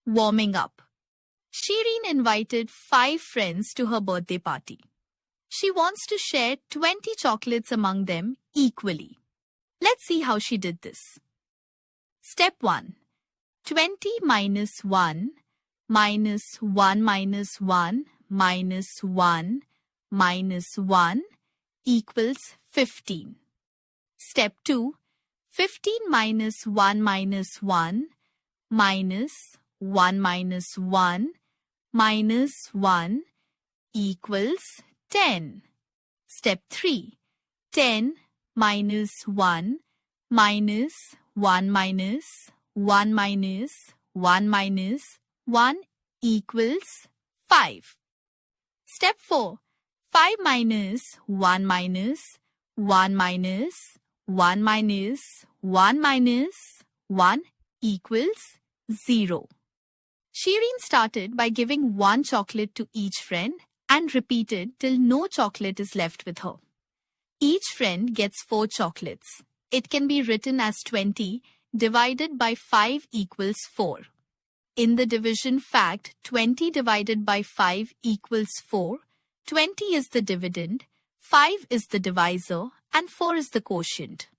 Warming up. Shireen invited 5 friends to her birthday party. She wants to share 20 chocolates among them equally. Let's see how she did this. Step 1. 20 minus 1 minus 1 minus 1 minus 1 minus 1 equals 15. Step 2. 15 minus 1 minus 1 minus 1 minus 1 minus 1 equals 10. Step 3. 10 minus 1 minus 1 minus 1 minus 1 minus 1 equals 5. Step 4. 5 minus 1 minus 1 minus 1 minus 1 minus 1 equals 0. Shireen started by giving 1 chocolate to each friend and repeated till no chocolate is left with her. Each friend gets 4 chocolates. It can be written as 20 divided by 5 equals 4. In the division fact, 20 divided by 5 equals 4. 20 is the dividend, 5 is the divisor, and 4 is the quotient.